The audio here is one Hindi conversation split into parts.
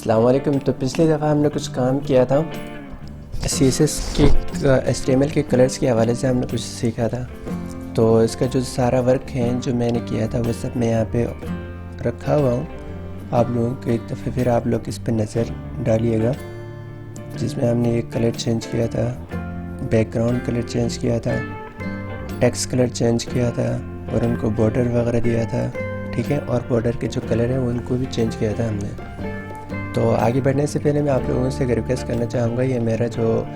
अस्सलाम वालेकुम। तो पिछली दफ़ा हमने कुछ काम किया था CSS के HTML के कलर्स के हवाले से हमने कुछ सीखा था। तो इसका जो सारा वर्क है जो मैंने किया था वो सब मैं यहाँ पे रखा हुआ हूँ। आप लोगों को एक दफ़े फिर आप लोग इस पर नज़र डालिएगा, जिसमें हमने एक कलर चेंज किया था, बैकग्राउंड कलर चेंज किया था, टेक्स्ट कलर चेंज किया था और उनको बॉर्डर वगैरह दिया था, ठीक है। और बॉर्डर के जो कलर हैं उनको भी चेंज किया था हमने। तो आगे बढ़ने से पहले मैं आप लोगों से रिक्वेस्ट करना चाहूँगा, ये मेरा जो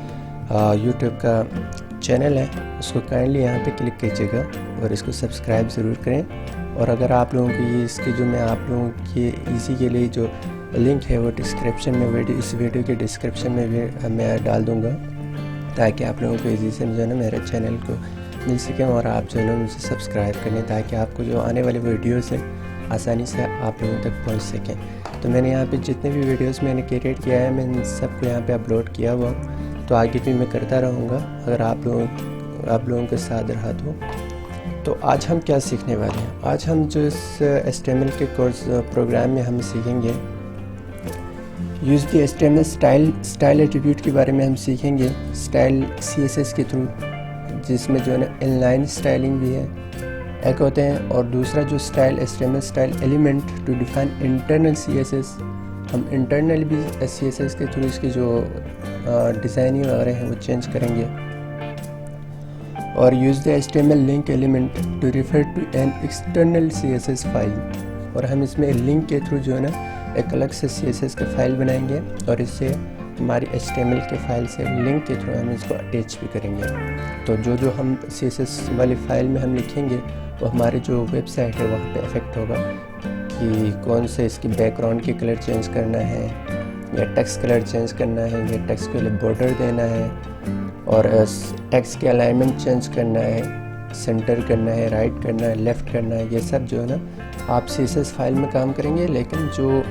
YouTube का चैनल है उसको काइंडली यहाँ पे क्लिक कीजिएगा और इसको सब्सक्राइब ज़रूर करें। और अगर आप लोगों को ये इसके जो मैं आप लोगों के इजी के लिए जो लिंक है वो डिस्क्रिप्शन में इस वीडियो के डिस्क्रिप्शन में भी मैं डाल दूँगा, ताकि आप लोगों को ईजी से जो है ना मेरे चैनल को मिल सकें और आप जो है ना मुझे सब्सक्राइब करें, ताकि आपको जो आने वाले वीडियोस हैं आसानी से आप लोगों तक पहुंच सकें। तो मैंने यहाँ पे जितने भी वीडियोस मैंने क्रिएट किया है मैं सबको यहाँ पे अपलोड किया हुआ हूँ, तो आगे भी मैं करता रहूँगा अगर आप लोगों के साथ रहा तो आज हम क्या सीखने वाले हैं? आज हम जो इस HTML के कोर्स प्रोग्राम में हम सीखेंगे use the HTML style attribute के बारे में हम सीखेंगे, स्टाइल CSS के थ्रू, जिसमें जो है ना इनलाइन स्टाइलिंग भी है एक होते हैं, और दूसरा जो style HTML style element to define internal CSS, हम इंटरनल भी CSS के थ्रू इसकी जो डिज़ाइनिंग वगैरह है वो चेंज करेंगे। और use the HTML link element to refer to an external CSS file, और हम इसमें लिंक के थ्रू जो है ना एक अलग से CSS का फाइल बनाएंगे और इससे हमारी HTML के फाइल से लिंक के थ्रू हम इसको अटैच भी करेंगे। तो जो हम CSS वाली फाइल में हम लिखेंगे वो हमारे जो वेबसाइट है वहाँ पे इफ़ेक्ट होगा कि कौन से इसकी बैकग्राउंड के कलर चेंज करना है या टेक्स्ट कलर चेंज करना है या टेक्स्ट के लिए बॉर्डर देना है और टेक्स्ट के अलाइनमेंट चेंज करना है, सेंटर करना है, राइट करना है, लेफ़्ट करना है। ये सब जो है ना आप CSS फाइल में काम करेंगे, लेकिन जो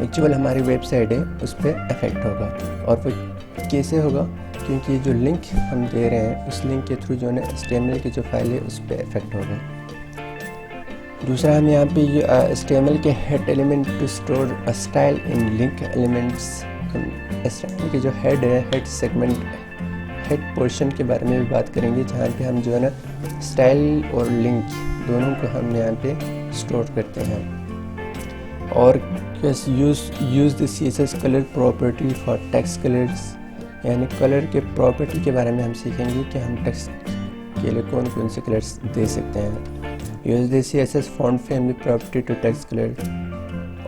एक्चुअल हमारी वेबसाइट है उस पर इफ़ेक्ट होगा। और वो कैसे होगा? क्योंकि जो लिंक हम दे रहे हैं उस लिंक के थ्रू जो है ना HTML की जो फाइल है उस पर इफ़ेक्ट होगा। दूसरा हम यहाँ पे HTML के head element to store a style in link elements, HTML के जो हेड है, हेड सेगमेंट, हेड पोर्शन के बारे में भी बात करेंगे, जहाँ पे हम जो है ना स्टाइल और लिंक दोनों को हम यहाँ पे स्टोर करते हैं। और use the CSS colour property for text colours, यानी कलर के प्रॉपर्टी के बारे में हम सीखेंगे कि हम टेक्स्ट के लिए कौन कौन से कलर्स दे सकते हैं। Use the CSS font family property to text colour,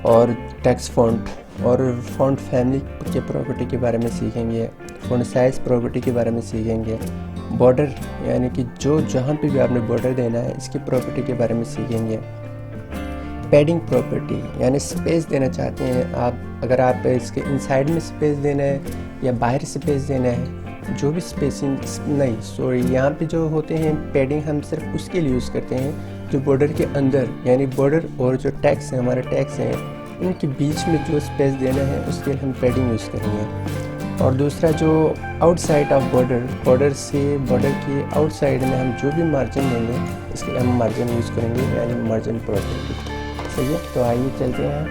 और टेक्स्ट फॉन्ट और फॉन्ट फैमिली के प्रॉपर्टी के बारे में सीखेंगे। फॉन्ट साइज़ प्रॉपर्टी के बारे में सीखेंगे। बॉर्डर, यानी कि जहाँ पे भी आपने बॉर्डर देना है इसकी प्रॉपर्टी के बारे में सीखेंगे। पैडिंग प्रॉपर्टी, यानी स्पेस देना चाहते हैं आप, अगर आप इसके इनसाइड में स्पेस देना है या बाहर स्पेस देना है, जो भी स्पेसिंग नहीं, सॉरी, यहाँ पे जो होते हैं पैडिंग हम सिर्फ उसके लिए यूज़ करते हैं जो बॉर्डर के अंदर, यानी बॉर्डर और जो टैग्स हैं, हमारे टैग्स हैं, इनके बीच में जो स्पेस देना है उसके लिए हम पैडिंग यूज़ करेंगे। और दूसरा जो आउटसाइड ऑफ बॉर्डर से बॉर्डर के आउटसाइड में हम जो भी मार्जिन देंगे इसके लिए हम मार्जिन यूज़ करेंगे, यानी मार्जिन प्रॉपर्टी। सही है, तो आइए चलते हैं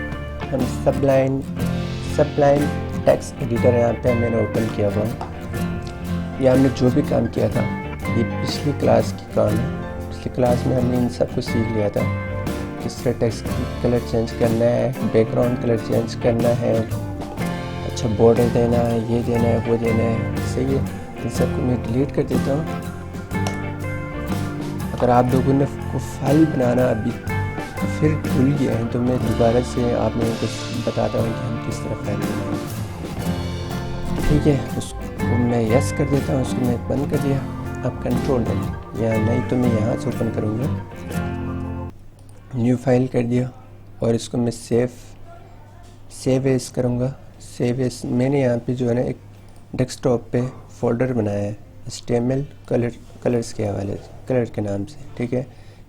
हम सबलाइन टेक्स्ट एडिटर यहाँ पे मैंने ओपन किया हुआ है। ये हमने जो भी काम किया था ये पिछली क्लास की काम है। पिछली क्लास में हमने इन सबको सीख लिया था, किस तरह टेक्स्ट कलर चेंज करना है, बैकग्राउंड कलर चेंज करना है, अच्छा बॉर्डर देना है, ये देना है, वो देना है। सही है, इन सबको मैं डिलीट कर देता हूँ। अगर आप लोगों ने फाइल बनाना अभी फिर भूल गए हैं तो मैं दोबारा से आप लोगों को बताता हूँ कि हम किस तरह फाइल बनाएंगे। ठीक है, उसको मैं यस कर देता हूँ, उसको मैं बंद कर दिया। अब कंट्रोल नहीं, या नहीं तो मैं यहाँ से ओपन करूँगा, न्यू फाइल कर दिया और इसको मैं सेव एज करूँगा। सेव एज मैंने यहाँ पे जो है ना एक डेस्कटॉप पे फोल्डर बनाया है HTML कलर्स के हवाले से, कलर के नाम से। ठीक है,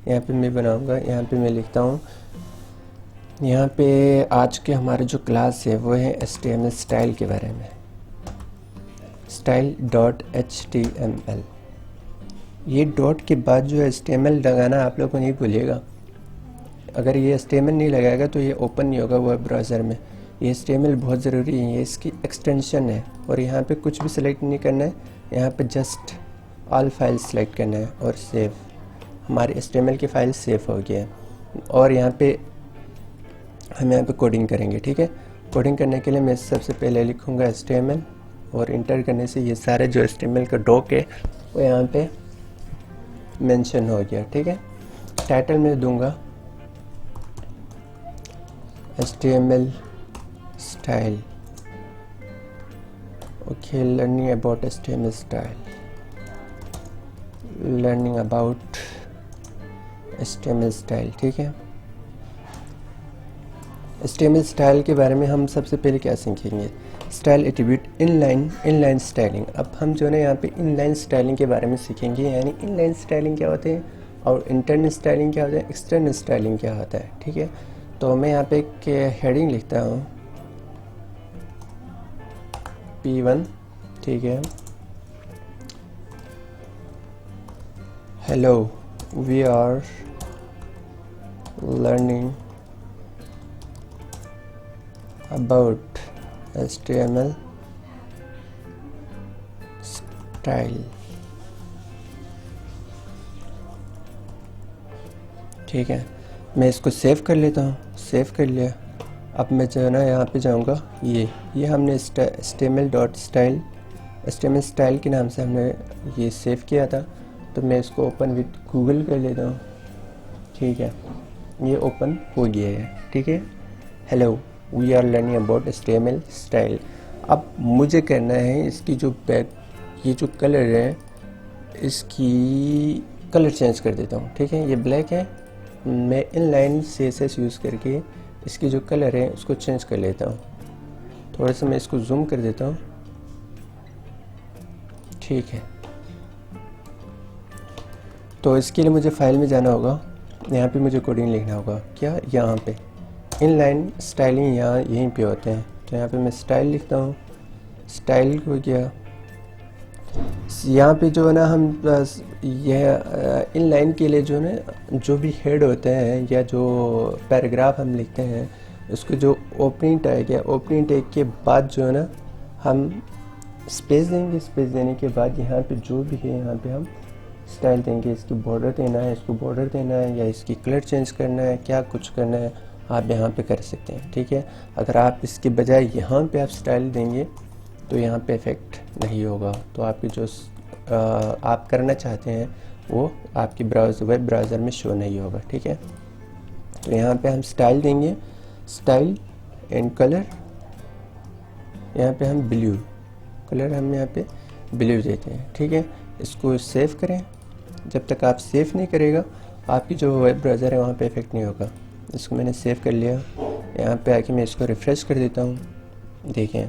यहाँ पे मैं बनाऊँगा, यहाँ पे मैं लिखता हूँ, यहाँ पे आज के हमारे जो क्लास है वो है HTML स्टाइल के बारे में, style.html। ये डॉट के बाद जो HTML लगाना आप लोग को नहीं भूलिएगा। अगर ये HTML नहीं लगाएगा तो ये ओपन नहीं होगा वेब ब्राउज़र में, ये HTML बहुत ज़रूरी है, ये इसकी एक्सटेंशन है। और यहाँ पे कुछ भी सिलेक्ट नहीं करना है, यहाँ पे जस्ट ऑल फाइल सेलेक्ट करना है और सेव। हमारी HTML की फ़ाइल सेव हो गया है। और यहाँ पे हम यहाँ पे कोडिंग करेंगे, ठीक है। कोडिंग करने के लिए मैं सबसे पहले लिखूँगा HTML और इंटर करने से ये सारे जो HTML का डॉक है वो यहाँ पे मेंशन हो गया, ठीक है। टाइटल में दूंगा HTML style, okay, learning about HTML style, learning about HTML style, ठीक है। HTML स्टाइल के बारे में हम सबसे पहले क्या सीखेंगे, स्टाइल एट्रीब्यूट, इनलाइन स्टाइलिंग। अब हम जो है ना यहाँ पे इनलाइन स्टाइलिंग के बारे में सीखेंगे, यानी इनलाइन स्टाइलिंग क्या होते हैं और इंटरनल स्टाइलिंग क्या होता है, एक्सटर्नल स्टाइलिंग क्या होता है, ठीक है। तो मैं यहाँ पे एक हेडिंग लिखता हूँ P1, ठीक है। Hello, we are learning about HTML style, ठीक है। मैं इसको सेव कर लेता हूँ, सेव कर लिया। अब मैं जो है ना यहाँ पे जाऊँगा, ये हमने HTML स्टाइल के नाम से हमने ये सेव किया था। तो मैं इसको ओपन विद गूगल कर लेता हूँ, ठीक है। ये ओपन हो गया है, ठीक है। Hello, we are learning about HTML style. अब मुझे करना है इसकी जो ये जो कलर है इसकी कलर चेंज कर देता हूँ, ठीक है। ये ब्लैक है, मैं इनलाइन CSS यूज़ करके इसकी जो कलर है उसको चेंज कर लेता हूँ। थोड़ा सा मैं इसको जूम कर देता हूँ, ठीक है। तो इसके लिए मुझे फाइल में जाना होगा, यहाँ पे मुझे कोडिंग लिखना होगा, क्या, यहाँ पे इनलाइन स्टाइलिंग यहाँ यहीं पे होते हैं। तो यहाँ पे मैं स्टाइल लिखता हूँ, स्टाइल हो गया। यहाँ पे जो है ना हम यह इनलाइन के लिए जो है जो भी हेड होते हैं या जो पैराग्राफ हम लिखते हैं उसको जो ओपनिंग टैग है, ओपनिंग टैग के बाद जो है ना हम स्पेस देंगे। स्पेस देने के बाद यहाँ पे जो भी है यहाँ पे हम स्टाइल देंगे। इसकी बॉर्डर देना है, इसको बॉर्डर देना है, या इसकी कलर चेंज करना है, क्या कुछ करना है आप यहाँ पे कर सकते हैं, ठीक है। अगर आप इसके बजाय यहाँ पे आप स्टाइल देंगे तो यहाँ पे इफेक्ट नहीं होगा। तो आपकी जो आप करना चाहते हैं वो आपकी वेब ब्राउज़र में शो नहीं होगा, ठीक है। तो यहाँ पे हम स्टाइल देंगे, स्टाइल एंड कलर, यहाँ पे हम ब्लू कलर हम यहाँ पे ब्लू देते हैं, ठीक है। इसको सेव करें। जब तक आप सेव नहीं करेगा आपकी जो वेब ब्राउज़र है वहाँ पे इफेक्ट नहीं होगा। इसको मैंने सेव कर लिया। यहाँ पे आके मैं इसको रिफ़्रेश कर देता हूँ, देखें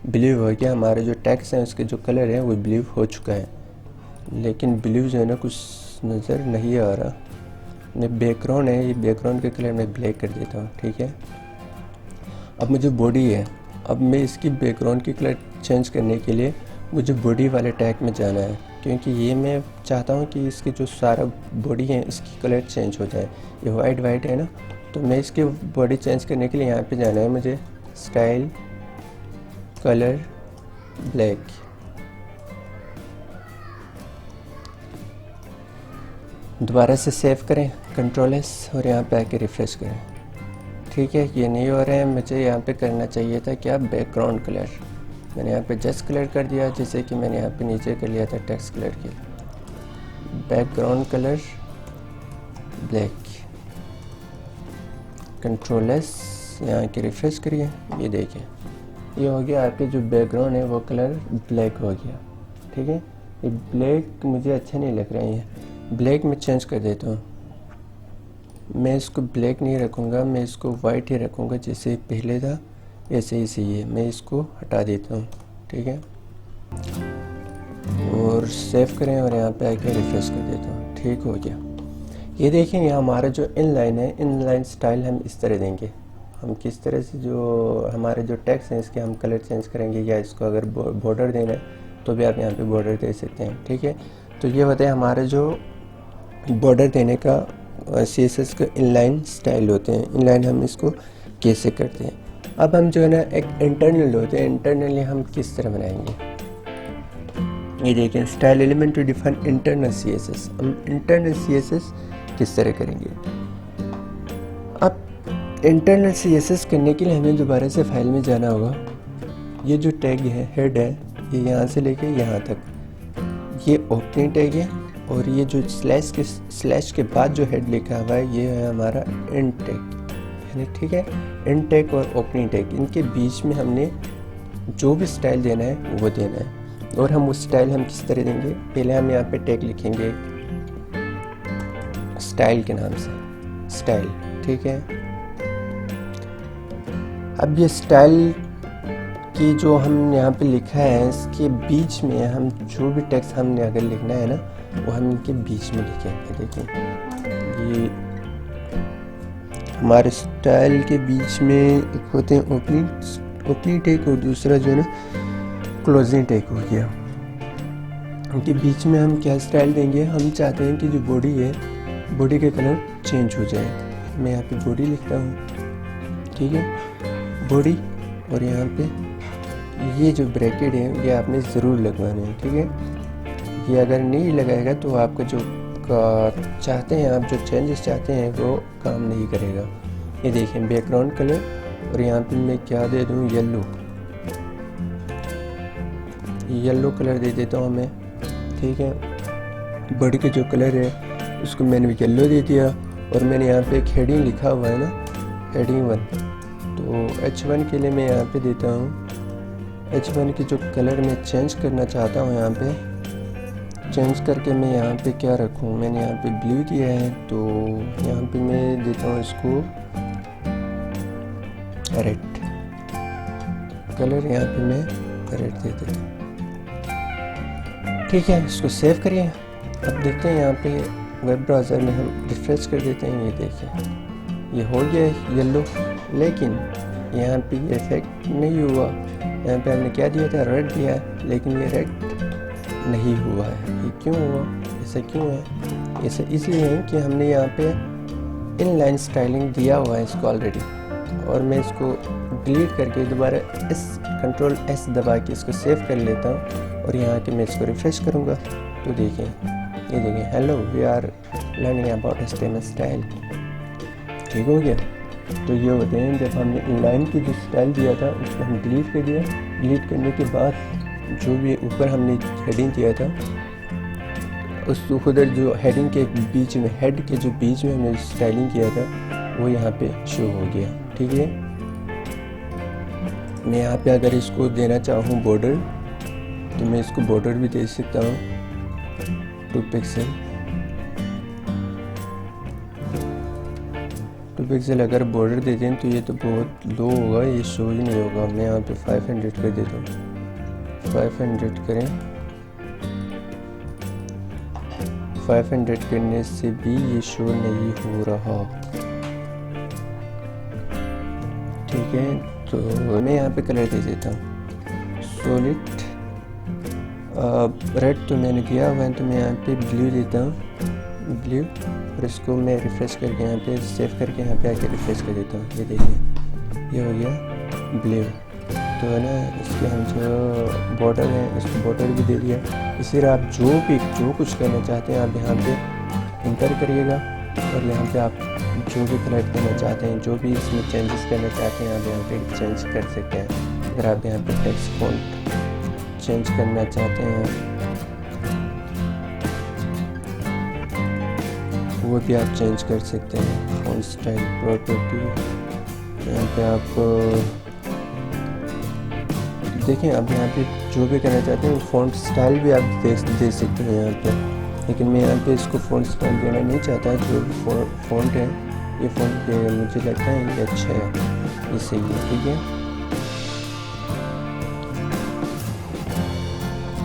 ब्लू हो गया। हमारे जो टेक्स्ट हैं उसके जो कलर है वो ब्लू हो चुका है, लेकिन ब्लू जो है ना कुछ नज़र नहीं आ रहा। मैं बैकग्राउंड है, ये बैकग्राउंड के कलर मैं ब्लैक कर देता हूँ, ठीक है। अब मुझे बॉडी है, अब मैं इसकी बैकग्राउंड की कलर चेंज करने के लिए मुझे बॉडी वाले टैग में जाना है, क्योंकि ये मैं चाहता हूँ कि इसकी जो सारा बॉडी है इसकी कलर चेंज हो जाए। ये वाइट है ना, तो मैं इसकी बॉडी चेंज करने के लिए यहाँ पे जाना है मुझे, स्टाइल कलर ब्लैक, दोबारा से सेव करें Ctrl+S और यहाँ पे आके रिफ़्रेश करें, ठीक है। ये नहीं हो रहा है, मुझे यहाँ पे करना चाहिए था क्या, बैकग्राउंड कलर। मैंने यहाँ पे जस्ट कलर कर दिया, जैसे कि मैंने यहाँ पे नीचे कर लिया था टेक्स्ट कलर के, बैकग्राउंड कलर ब्लैक, Ctrl+S, यहाँ के रिफ़्रेश करिए, ये देखें ये हो गया। आपके जो बैकग्राउंड है वो कलर ब्लैक हो गया, ठीक है। ये ब्लैक मुझे अच्छा नहीं लग रहा है, ब्लैक में चेंज कर देता हूँ। मैं इसको ब्लैक नहीं रखूँगा, मैं इसको वाइट ही रखूँगा, जैसे पहले था ऐसे ही सही है। मैं इसको हटा देता हूँ, ठीक है, और सेव करें और यहाँ पे आके रिफ्रेश कर देता हूँ, ठीक हो गया। ये देखें यहाँ हमारा जो इनलाइन है, इनलाइन स्टाइल हम इस तरह देंगे। हम किस तरह से जो हमारे जो टेक्स्ट हैं इसके हम कलर चेंज करेंगे, या इसको अगर बॉर्डर देना है तो भी आप यहाँ पे बॉर्डर दे सकते हैं, ठीक है। तो ये होता है हमारे जो बॉर्डर देने का CSS का इनलाइन स्टाइल होते हैं। इनलाइन हम इसको कैसे करते हैं। अब हम जो है ना एक इंटरनल होते हैं, इंटरनली हम किस तरह बनाएंगे, ये देखें style element to define internal CSS। हम इंटरनल CSS किस तरह करेंगे। अब इंटरनल CSS करने के लिए हमें दोबारा से फाइल में जाना होगा। ये जो टैग है हेड है, ये यहाँ से लेके यहाँ तक ये ओपनिंग टैग है, और ये जो स्लैश के बाद जो हेड लिखा हुआ है ये है हमारा एंड टैग, यानी ठीक है एंड टैग और ओपनिंग टैग, इनके बीच में हमने जो भी स्टाइल देना है वो देना है। और हम वो स्टाइल हम किस तरह देंगे, पहले हम यहाँ पे टैग लिखेंगे स्टाइल के नाम से, स्टाइल, ठीक है। अब ये स्टाइल कि जो हम यहाँ पे लिखा है इसके बीच में हम जो भी टेक्स्ट हमने अगर लिखना है ना वो हम इनके बीच में लिखेंगे। देखिए ये हमारे स्टाइल के बीच में एक होते हैं ओपनिंग टैग और दूसरा जो है ना क्लोजिंग टैग हो गया। इनके बीच में हम क्या स्टाइल देंगे, हम चाहते हैं कि जो बॉडी है बॉडी का कलर चेंज हो जाए। मैं यहाँ पे बॉडी लिखता हूँ, ठीक है, बॉडी, और यहाँ पे ये जो ब्रैकेट है ये आपने ज़रूर लगवाना है, ठीक है। ये अगर नहीं लगाएगा तो आपका जो चाहते हैं आप जो चेंजेस चाहते हैं वो काम नहीं करेगा। ये देखें बैकग्राउंड कलर, और यहाँ पे मैं क्या दे दूँ, येलो कलर दे देता हूँ मैं, ठीक है। बॉडी का जो कलर है उसको मैंने येलो दे दिया, और मैंने यहाँ पे एक हेडिंग लिखा हुआ है ना, हेडिंग 1, तो H1 के लिए मैं यहाँ पे देता हूँ H1 की जो कलर मैं चेंज करना चाहता हूँ, यहाँ पे चेंज करके मैं यहाँ पे क्या रखूँ, मैंने यहाँ पे ब्लू दिया है तो यहाँ पे मैं देता हूँ इसको रेड कलर, यहाँ पे मैं रेड दे देता हूँ, ठीक है। इसको सेव करिए। अब देखते हैं यहाँ पे वेब ब्राउज़र में हम रिफ्रेश कर देते हैं, ये देखें ये हो गया येलो, लेकिन यहाँ पे ये इफेक्ट नहीं हुआ। यहाँ पे हमने क्या दिया था, रेड दिया है, लेकिन ये रेड नहीं हुआ है। ये क्यों हुआ, ऐसा क्यों है? ऐसा इसलिए है कि हमने यहाँ पे इनलाइन स्टाइलिंग दिया हुआ है इसको ऑलरेडी, और मैं इसको डिलीट करके दोबारा कंट्रोल S दबा के इसको सेव कर लेता हूँ, और यहाँ के मैं इसको रिफ्रेश करूँगा तो देखें, ये देखें hello we are learning about HTML style, ठीक हो गया। तो ये होते हैं जब हमने इनलाइन की जो स्टाइल दिया था उसको हम डिलीट कर दिया, डिलीट करने के बाद जो भी ऊपर हमने हेडिंग दिया था उस उधर जो हेडिंग के बीच में, हेड के जो बीच में हमने स्टाइलिंग किया था वो यहाँ पे शो हो गया, ठीक है। मैं यहाँ पे अगर इसको देना चाहूँ बॉर्डर तो मैं इसको बॉर्डर भी दे सकता हूँ 2 पिक्सल अगर बॉर्डर दे दें तो ये तो बहुत लो होगा, ये शो ही नहीं होगा। मैं यहाँ पे 500 कर देता हूँ, 500 करें, 500 करने से भी ये शो नहीं हो रहा, ठीक है। तो मैं यहाँ पे कलर दे देता हूँ सॉलिड रेड, तो मैंने दिया हुआ है तो मैं यहाँ पे ब्लू देता हूँ, ब्लू, और इसको मैं रिफ्रेश करके यहाँ पे सेव करके यहाँ पे आके रिफ्रेश कर देता हूँ। ये देखिए ये हो गया ब्लू, तो है ना। इसके हम जो बॉर्डर है उसको बॉर्डर भी दे दिया। इसी तरह आप जो कुछ करना चाहते हैं आप यहाँ पे इंटर करिएगा, और यहाँ पे आप जो भी कलर करना चाहते हैं, जो भी इसमें चेंजेस करना चाहते हैं आप यहाँ पे चेंज कर सकते हैं। अगर आप यहाँ पे टेक्स्ट फॉन्ट चेंज करना चाहते हैं वो भी आप चेंज कर सकते हैं। फॉन्ट स्टाइल प्रॉपर्टी, यहाँ पे आप देखें, आप यहाँ पे जो भी करना चाहते हैं फॉन्ट स्टाइल भी आप दे सकते हैं यहाँ पे, लेकिन मैं यहाँ पे इसको फॉन्ट स्टाइल देना नहीं चाहता। जो भी फॉन्ट है ये फॉन्ट मुझे लगता है ये अच्छा है, ये सही है, ठीक है।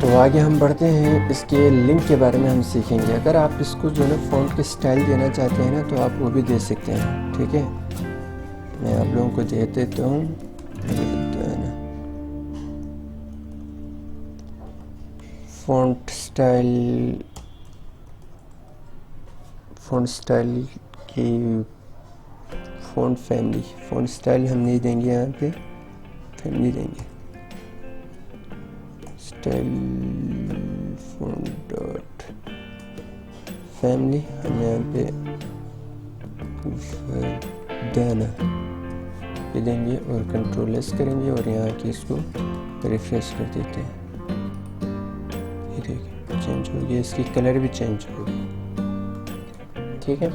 तो आगे हम बढ़ते हैं, इसके लिंक के बारे में हम सीखेंगे। अगर आप इसको जो है फ़ॉन्ट के स्टाइल देना चाहते हैं ना तो आप वो भी दे सकते हैं, ठीक है। मैं आप लोगों को दे देता हूँ, font font family, font style हम नहीं देंगे, यहाँ पे फैमिली देंगे, स्टाइल फ़ॉन्ट डॉट फैमिली हम यहाँ पे देना ये देंगे और कंट्रोल एस करेंगे और यहाँ के इसको रिफ्रेश कर देते हैं। ये देखिए चेंज हो गया, इसकी कलर भी चेंज हो गई। ठीक है,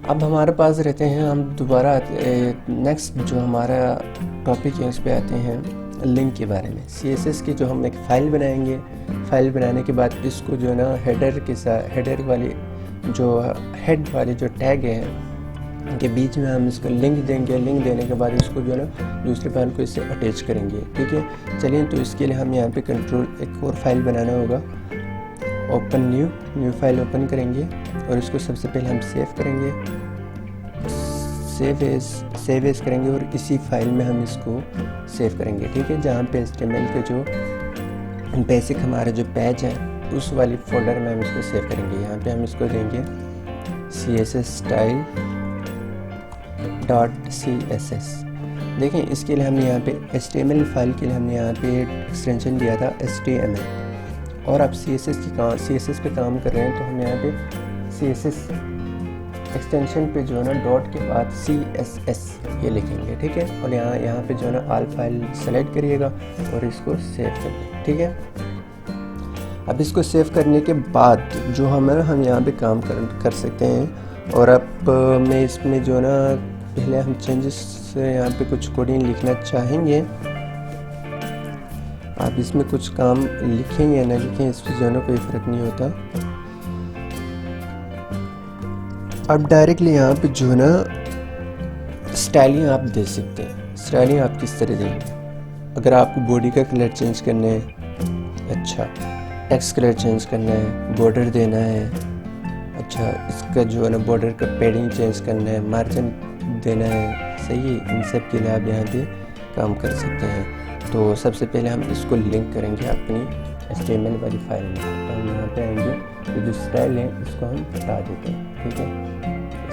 अब हमारे पास रहते हैं, हम दोबारा नेक्स्ट जो हमारा टॉपिक है उस पर आते हैं लिंक के बारे में। CSS की जो हम एक फ़ाइल बनाएंगे, फ़ाइल बनाने के बाद इसको जो है ना हेडर के साथ, हेडर वाली जो हेड वाले जो टैग है के बीच में हम इसको लिंक देंगे। लिंक देने के बाद इसको जो है ना दूसरे फाइल को इससे अटैच करेंगे। ठीक है, चलिए तो इसके लिए हम यहाँ पे कंट्रोल एक और फाइल बनाना होगा, ओपन न्यू फाइल ओपन करेंगे और इसको सबसे पहले हम सेव करेंगे, सेव एज करेंगे और इसी फाइल में हम इसको सेव करेंगे। ठीक है, जहाँ पे HTML के जो बेसिक हमारे जो पेज है उस वाली फोल्डर में हम इसको सेव करेंगे। यहाँ पे हम इसको देंगे CSS style .css। देखें, इसके लिए हमने यहाँ पे HTML फाइल के लिए हमने यहाँ पे एक्सटेंशन दिया था HTML, और अब CSS पे काम कर रहे हैं तो हम यहाँ पे CSS एक्सटेंशन पे जो है ना डॉट के बाद CSS ये लिखेंगे। ठीक है, और यहाँ पे जो है ना ऑल फाइल सेलेक्ट करिएगा और इसको सेव करिए। ठीक है, अब इसको सेव करने के बाद जो हम यहाँ पे काम कर सकते हैं। और अब मैं इसमें जो है ना पहले हम चेंजेस यहाँ पे कुछ कोडिंग लिखना चाहेंगे। आप इसमें कुछ काम लिखें या ना लिखें, इससे जो है ना कोई फ़र्क नहीं होता। अब डायरेक्टली यहाँ पे जो है ना स्टाइलिंग आप दे सकते हैं। स्टाइलिंग आप किस तरह देंगे, अगर आपको बॉडी का कलर चेंज करना है, अच्छा टेक्स्ट कलर चेंज करना है, बॉर्डर देना है, अच्छा इसका जो है ना बॉर्डर का पैडिंग चेंज करना है, मार्जिन देना है, सही है, इन सब के लिए आप यहाँ पे काम कर सकते हैं। तो सबसे पहले हम इसको लिंक करेंगे अपनी HTML वाली फाइल में। तो हम यहाँ पे आएंगे तो जो स्टाइल है इसको हम हटा देते हैं। ठीक है,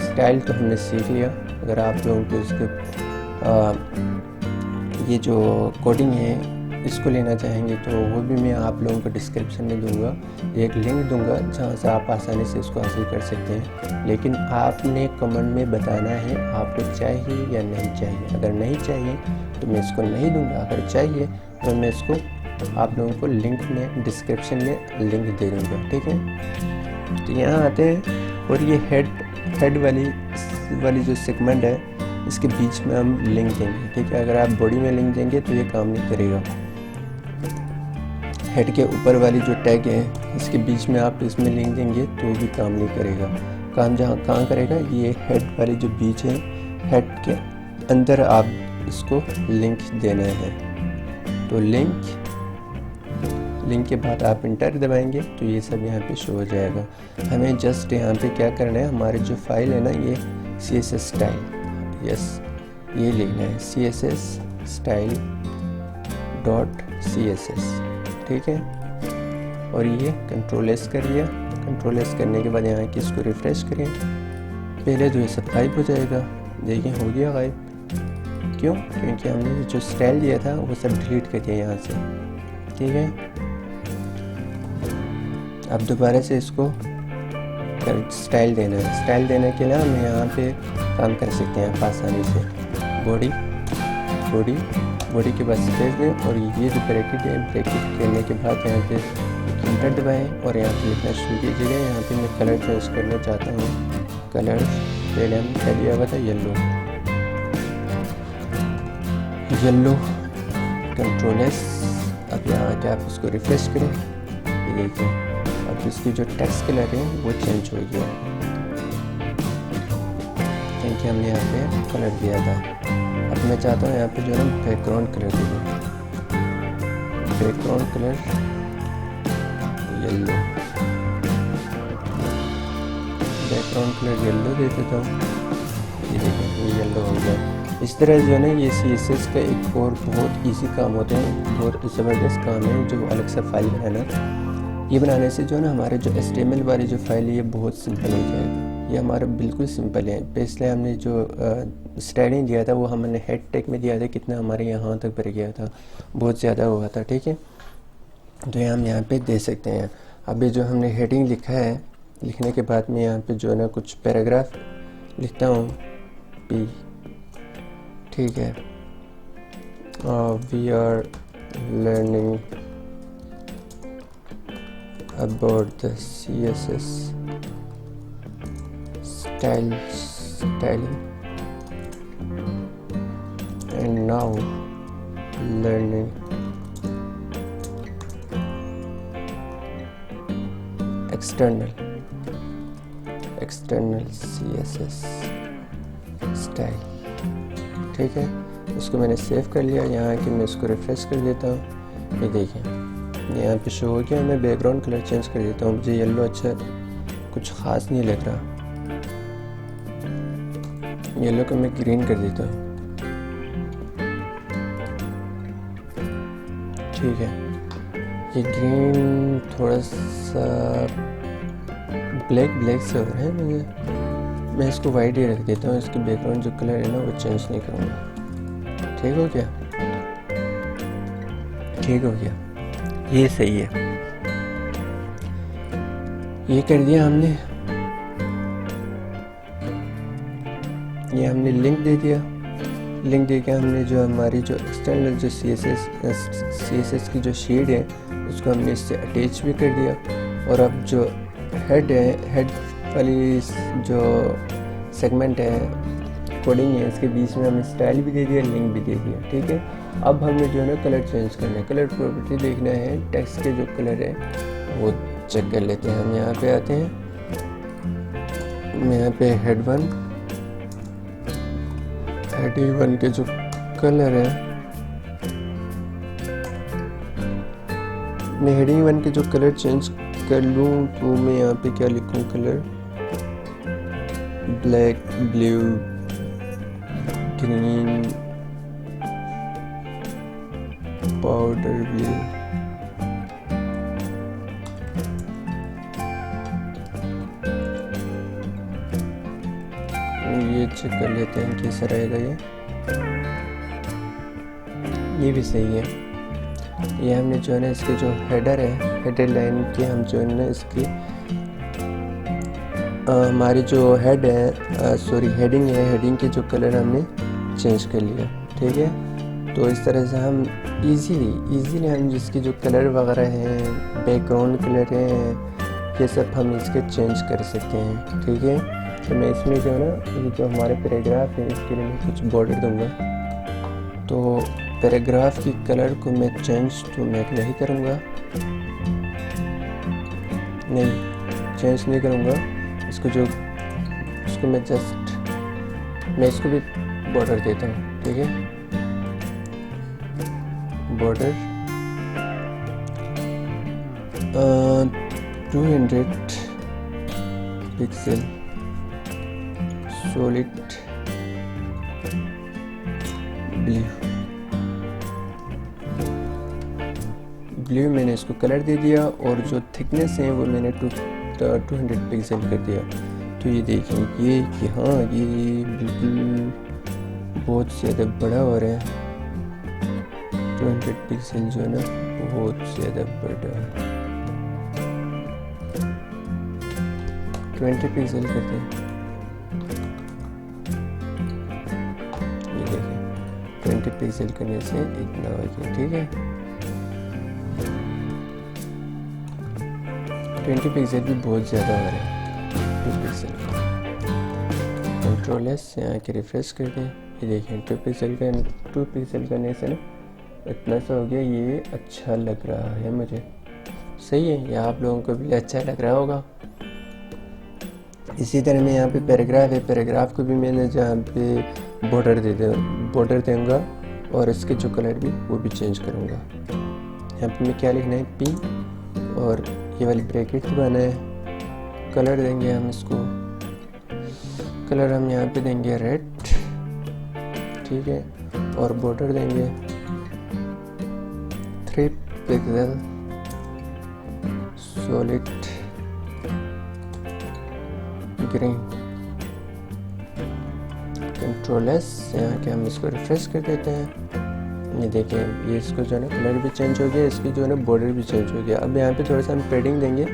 स्टाइल तो हमने सीख लिया। अगर आप लोगों को इसके ये जो कोडिंग है इसको लेना चाहेंगे तो वो भी मैं आप लोगों को डिस्क्रिप्शन में दूंगा, एक लिंक दूंगा जहाँ से आप आसानी से इसको हासिल कर सकते हैं। लेकिन आपने कमेंट में बताना है आपको चाहिए या नहीं चाहिए। अगर नहीं चाहिए तो मैं इसको नहीं दूंगा, अगर चाहिए तो मैं इसको आप लोगों को लिंक में डिस्क्रिप्शन में लिंक दे दूँगा। ठीक है, तो यहाँ आते हैं और ये हेड वाली जो सेगमेंट है इसके बीच में हम लिंक देंगे। ठीक है, अगर आप बॉडी में लिंक देंगे तो ये काम नहीं करेगा। हेड के ऊपर वाली जो टैग है इसके बीच में आप इसमें लिंक देंगे तो भी काम नहीं करेगा। काम कहाँ करेगा, ये हेड वाली जो बीच है, हेड के अंदर आप इसको लिंक देना है। तो लिंक के बाद आप इंटर दबाएंगे तो ये सब यहाँ पे शो हो जाएगा। हमें जस्ट यहाँ पे क्या करना है, हमारी जो फाइल है ना ये CSS स्टाइल, यस ये लिखना है CSS style .css। ठीक है, और ये कंट्रोल एस कर लिया। कंट्रोल एस करने के बाद यहाँ की इसको रिफ्रेश करें, पहले जो ये सब गायब हो जाएगा। देखिए हो गया गायब, क्यों? क्योंकि हमने जो स्टाइल दिया था वो सब डिलीट कर दिया यहाँ से। ठीक है, अब दोबारा से इसको स्टाइल देना है। स्टाइल देने के लिए हम यहाँ पे काम कर सकते हैं आसानी से, बॉडी के बाद स्पेस दें और ये जो ब्रैकेट है, ब्रैकेट करने के बाद यहाँ पे इंटर दबाएं और यहाँ पे लिखना शुरू कीजिएगा। यहाँ पे मैं कलर चेंज करना चाहता हूँ। कलर पहले हम क्या दिया हुआ था, येलो, कंट्रोल एस। अब यहाँ के आप इसको रिफ्रेश करें, ये देखिए अब इसकी जो टेक्स्ट कलर है वो चेंज हो गया क्योंकि हमने यहाँ पे कलर दिया था। अब मैं चाहता हूँ यहाँ पे जो है ना बैकग्राउंड कलर दे दूँ, background colour yellow, background colour yellow दे देता हूँ। ये देखिए ये येलो हो गया। इस तरह जो है ना ये CSS का एक और बहुत इजी काम होते हैं, बहुत ज़बरदस्त काम है जो अलग से फाइल बनाना। ये बनाने से जो है ना हमारे जो HTML वाली जो फाइल है ये बहुत सिंपल हो जाएगी। ये हमारा बिल्कुल सिंपल है। पिछले हमने जो स्टाइलिंग दिया था वो हमने हेड टेक में दिया था, कितना हमारे यहाँ तक भर गया था, बहुत ज़्यादा हुआ था, ठीक है। तो ये हम यहाँ पे दे सकते हैं। अभी जो हमने हेडिंग लिखा है, लिखने के बाद में यहाँ पे जो है ना कुछ पैराग्राफ लिखता हूँ पी, ठीक है। We are learning about the CSS styling and now learning external CSS style, ठीक है। इसको मैंने सेव कर लिया। यहाँ कि मैं इसको रिफ्रेश कर देता हूँ, ये देखें यहाँ पे शो हो गया। मैं बैकग्राउंड कलर चेंज कर देता हूँ, मुझे येलो अच्छा कुछ ख़ास नहीं लग रहा, येलो को मैं ग्रीन कर देता हूँ, ठीक है। ये ग्रीन थोड़ा सा ब्लैक से हो रहा है मुझे, मैं इसको वाइट ही रख देता हूँ। इसके बैकग्राउंड जो कलर है ना वो चेंज नहीं करूँगा, ठीक हो गया, ठीक हो गया, ये सही है। ये कर दिया हमने, ये हमने लिंक दे दिया। लिंक दे के हमने जो हमारी जो एक्सटर्नल जो CSS की जो शीट है उसको हमने इससे अटैच भी कर दिया। और अब जो हेड है, हेड वाली जो सेगमेंट है, कोडिंग है, इसके बीच में हमने स्टाइल भी दे दिया, लिंक भी दे दिया, ठीक है। अब हमें जो है ना कलर चेंज करना है, कलर प्रॉपर्टी देखना है, टेक्स्ट के जो कलर है वो चेक कर लेते हैं। हम यहाँ पे आते हैं, यहाँ पे हेड वन के जो कलर है, मैं हेडिंग 1 के जो कलर चेंज कर लूँ तो मैं यहाँ पे क्या लिखूँ, colour black, blue, green, powder blue, ये चेक कर लेते हैं कैसा रहेगा। ये भी सही है। ये हमने जो है ना इसके जो हेडर है, हेडर लाइन की हम जो है ना इसकी हमारी जो हेड है, सॉरी हेडिंग है, हेडिंग के जो कलर हमने चेंज कर लिया, ठीक है। तो इस तरह से हम इजीली हम जिसके जो कलर वगैरह हैं, बैकग्राउंड कलर हैं, ये सब हम इसके चेंज कर सकते हैं, ठीक है। तो मैं इसमें जो है ना ये जो हमारे पैराग्राफ है इसके लिए मैं कुछ बॉर्डर दूंगा। तो पैराग्राफ की कलर को मैं चेंज टू मैट नहीं करूँगा, चेंज नहीं करूँगा इसको मैं इसको भी बॉर्डर देता हूँ, ठीक है। बॉर्डर 200 पिक्सल सॉलिड ब्लू मैंने इसको कलर दे दिया और जो थिकनेस है वो मैंने 200 पिक्सल कर दिया। तो ये देखिए ये कि हाँ ये बिल्कुल बहुत ज़्यादा बड़ा हो रहा है, 200 पिक्सल जो है ना बहुत ज़्यादा बड़ा है। 20 पिक्सल करते हैं, ये देखिए 20 पिक्सल करने से इतना हो गया, ठीक है। 20 पिक्सल भी बहुत ज़्यादा हो रहा है, 2 पिक्सल कंट्रोल एस यहाँ के रिफ्रेश कर दें। ये देखें 2 पिक्सल करने से ना इतना सा हो गया, ये अच्छा लग रहा है मुझे, सही है। ये आप लोगों को भी अच्छा लग रहा होगा। इसी तरह मैं यहाँ पे पैराग्राफ है, पैराग्राफ को भी मैंने जहाँ पे बॉर्डर दूँगा और इसके जो कलर भी वो भी चेंज करूँगा। यहाँ पे मैं क्या लिखना है, पी, और ये वाली ब्रैकेट बनाना है। कलर देंगे हम इसको, कलर हम यहाँ पे देंगे रेड, ठीक है। और बॉर्डर देंगे 3 pixel solid green, control S, यहाँ के हम इसको रिफ्रेश कर देते हैं। ये देखें, ये इसको जो है ना कलर भी चेंज हो गया, इसकी जो है ना बॉर्डर भी चेंज हो गया। अब यहाँ पे थोड़ा सा हम पेडिंग देंगे,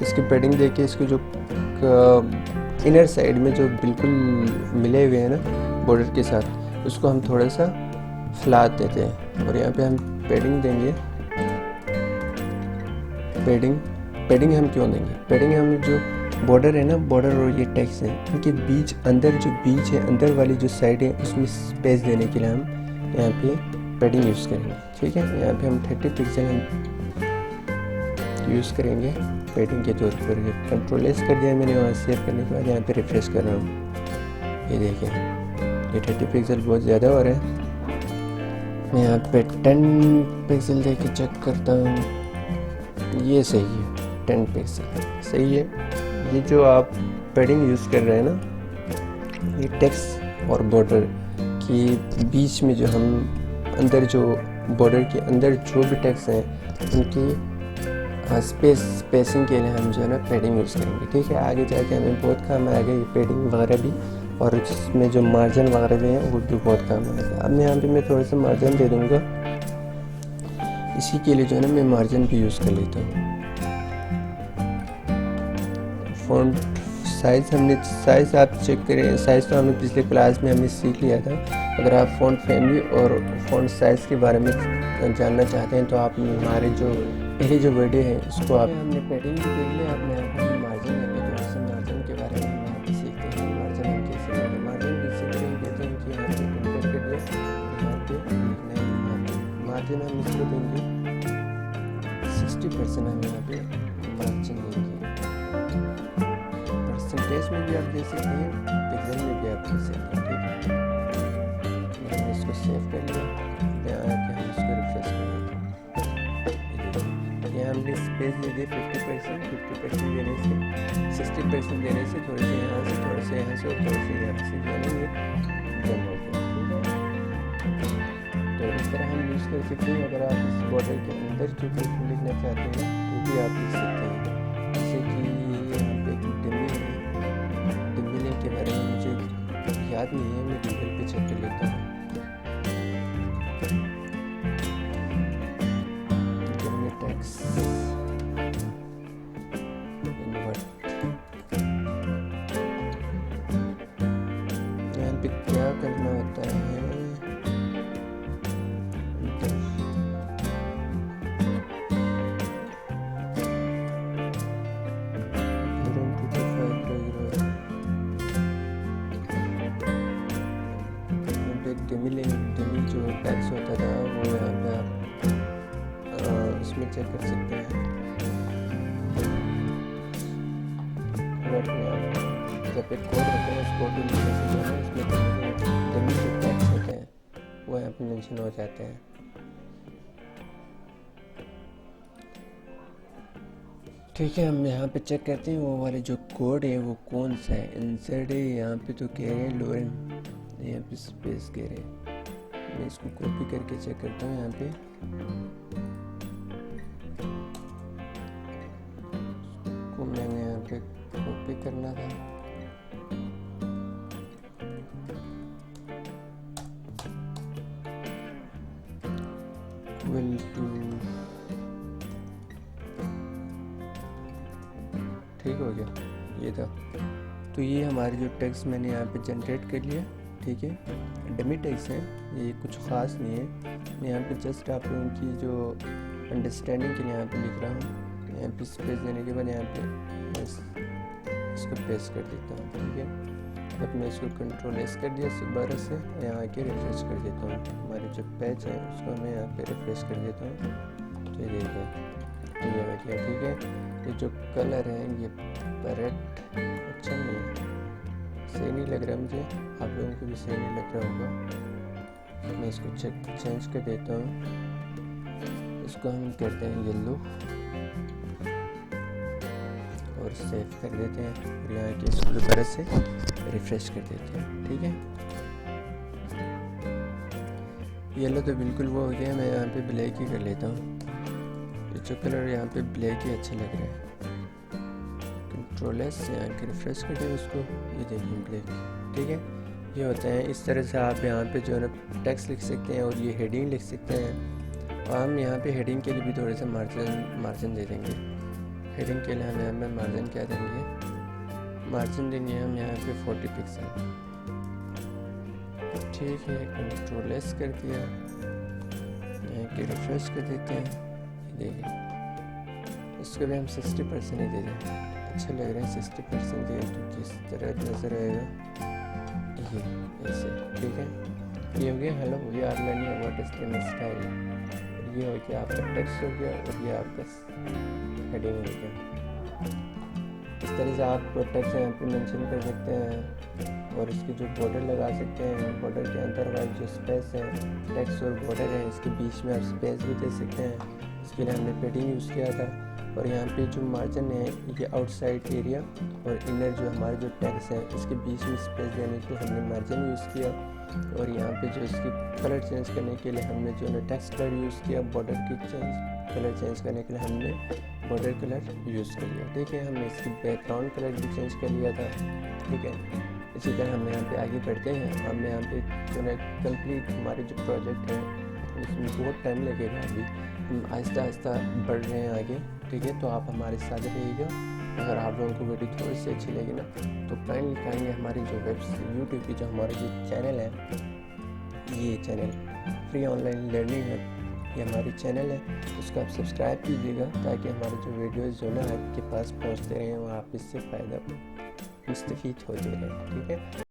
इसकी पेडिंग देके इसको जो इनर साइड में जो बिल्कुल मिले हुए हैं ना बॉर्डर के साथ, उसको हम थोड़ा सा फ्लैट देते हैं। और यहाँ पे हम पेडिंग देंगे। पेडिंग हम क्यों देंगे? पेडिंग हम जो बॉर्डर है ना, बॉर्डर और ये टेक्स्ट है, इनके बीच अंदर जो बीच है, अंदर वाली जो साइड है, उसमें स्पेस देने के लिए हम यहाँ पे पेडिंग यूज़ करेंगे। ठीक है, यहाँ पे हम 30 पिक्सल हम यूज़ करेंगे पेडिंग के तौर पर। कंट्रोल एस कर दिया मैंने, वहाँ सेव करने के बाद यहाँ पे रिफ्रेश कर रहा हूँ। ये देखें, ये 30 पिक्सल बहुत ज़्यादा हो रहा है। मैं यहाँ पे 10 पिक्सल दे के चेक करता हूँ। ये सही है, 10 पिक्सल सही है। ये जो आप पेडिंग यूज़ कर रहे हैं ना, ये टेक्स्ट और बॉर्डर के बीच में जो हम अंदर जो बॉर्डर के अंदर जो भी टेक्स्ट हैं उनकी स्पेसिंग के लिए हम जो है ना पेडिंग यूज़ करेंगे। ठीक है, आगे जाके हमें बहुत काम आएगा ये पेडिंग वगैरह भी, और इसमें जो मार्जिन वगैरह भी हैं वो भी बहुत काम आएगा। अब यहाँ पे मैं थोड़ा सा मार्जिन दे दूँगा, इसी के लिए जो है ना मैं मार्जिन भी यूज़ कर लेता हूँ। फ़ॉन्ट साइज़ आप चेक करें, साइज़ तो हमें पिछले क्लास में हमने सीख लिया था। अगर आप फ़ॉन्ट फैमिली और फ़ॉन्ट साइज़ के बारे में जानना चाहते हैं तो आप हमारे जो पहले जो वीडियो है उसको आप हमने पेडिंग भी देख लिया। आपने मार्जिन थोड़ा सा मार्जिन के बारे में यहाँ पे सीखते हैं। मार्जिन हम कैसे करें, मार्जिन भी इसी तरह देते हैं कि यहाँ पे इंटर कर दिया, यहाँ पे लिखना है मार्जिन हम इसको देंगे 60%। हम यहाँ पे मार्जिन देंगे, परसेंटेज में भी आप दे सकते हैं, पिक्सल में भी आप दे सकते हैं। ठीक है, मैंने इसको सेव कर लिया, यहाँ आके हम इसको रिफ्रेश कर देते हैं। यहाँ हमने स्पेस दे दिए 50% देने से, 60% देने से थोड़े से यहाँ से, थोड़े से यहाँ से और थोड़े से यहाँ से जाने ये जम हो गया। ठीक है, तो इस तरह हम यूज़ कर सकते हैं। अगर आप इस बॉर्डर के अंदर जो कुछ लिखना चाहते हैं वो भी आप लिख सकते हैं। जैसे कि यहाँ पे डिम्बलिंग के बारे में मुझे याद नहीं है, मैं गूगल पे चेक कर लेता हूँ। यहाँ पे क्या करना होता है, डेमी जो टैक्स होता था वो यहाँ पे आप इसमें चेक कर सकते हैं। जब एक कोड होता है उस कोड को लिखने से जो है इसमें डेमी जो टैक्स होते हैं वो यहाँ पे मेंशन हो जाते हैं। ठीक है, हम यहाँ पे चेक करते हैं वो वाले जो कोड है वो कौन सा है। इंसर्ट है, यहाँ पे तो कह रहे हैं लोरेन, यहाँ पे स्पेस कह रहे हैं। मैं इसको कॉपी करके चेक करता हूँ। यहाँ पे को मैंने यहाँ पे कॉपी करना था, विल टू, ठीक हो गया, ये था। तो ये हमारे जो टेक्स्ट मैंने यहाँ पे जनरेट कर लिया। ठीक है, डमी टेक्स्ट है, ये कुछ ख़ास नहीं है। मैं यहाँ पे जस्ट आप लोगों की जो अंडरस्टैंडिंग के लिए यहाँ पे लिख रहा हूँ। यहाँ पे स्पेस देने के बाद यहाँ पे इसको पेस्ट कर देता हूँ। ठीक है, अब मैं इसको कंट्रोल एस कर दिया दोबारा से, यहाँ आके रिफ्रेश कर देता हूँ। हमारे जो पेज है उसको मैं यहाँ पे रिफ्रेश कर देता हूँ। तो ये देखिए, ये हो गया। ठीक है, ये जो कलर है ये पैरेट अच्छा नहीं है, सही नहीं लग रहा मुझे, आप लोगों को भी सही नहीं लग रहा होगा। मैं इसको चेंज कर देता हूँ, इसको हम करते हैं येलो और सेव कर देते हैं। और यहाँ के इसको दोबारा से रिफ्रेश कर देते हैं। ठीक है, येलो तो बिल्कुल वो हो गया। मैं यहाँ पे ब्लैक ही कर लेता हूँ, ये जो कलर यहाँ पे ब्लैक ही अच्छा लग रहा है। कंट्रोल एस, यहाँ के रिफ्रेश कर दें उसको, ये देखिए ब्लैक। ठीक है, ये होते हैं। इस तरह से आप यहाँ पे जो है ना टेक्स्ट लिख सकते हैं और ये हेडिंग लिख सकते हैं। और हम यहाँ पे हेडिंग के लिए भी थोड़े से मार्जिन दे देंगे। हेडिंग के लिए हम यहाँ पे मार्जिन क्या देंगे, मार्जिन देंगे हम यहाँ पे 40 पिक्सल। ठीक है, कंट्रोल एस कर दिया, यहाँ के रिफ्रेश कर देते हैं। देखिए इसको भी हम 60% ही दे दें। अच्छा लग रहा है 60% दिए तो किस तरह नज़र आएगा ये ऐसे। ठीक है, ये हो गया hello we are learning about HTML style. ये हो गया आपका टेक्स्ट हो गया और ये आपका हेडिंग हो गया। इस तरह से आप टेक्स्ट यहाँ पे मेंशन कर सकते हैं और इसकी जो बॉर्डर लगा सकते हैं। बॉर्डर के अंदर वाइज जो स्पेस है, टेक्स्ट और बॉर्डर है, इसके बीच में आप स्पेस भी दे सकते हैं। इसके लिए हमने पेडिंग यूज़ किया था। और यहाँ पे जो मार्जिन है ये आउटसाइड एरिया और इनर जो हमारे जो टेक्स्ट है इसके बीच में स्पेस देने के लिए हमने मार्जिन यूज़ किया। और यहाँ पे जो इसकी कलर चेंज करने के लिए हमने जो है टेक्स्ट कलर यूज़ किया। बॉर्डर की कलर चेंज करने के लिए हमने बॉर्डर कलर यूज़ कर लिया। ठीक है, हमने इसकी बैकग्राउंड कलर भी चेंज कर लिया था। ठीक है, इसी तरह हम यहाँ पे आगे बढ़ते हैं। हम यहाँ पे जो है कंप्लीट हमारे जो प्रोजेक्ट है उसमें बहुत टाइम लगेगा। अभी हम आहिस्ता आहिस्ता बढ़ रहे हैं आगे। ठीक है, तो आप हमारे साथ रहिएगा। अगर आप लोगों को वीडियो थोड़ी सी अच्छी लगी ना तो काइंडली काइंडली हमारी जो यूट्यूब की जो हमारी जो चैनल है, ये चैनल फ्री ऑनलाइन लर्निंग है, ये हमारी चैनल है, उसको आप सब्सक्राइब कीजिएगा ताकि हमारे जो वीडियोस जो ना आपके पास पहुंचते रहें और आप इससे फ़ायदा मुस्तफ़ीद होते रहें। ठीक है।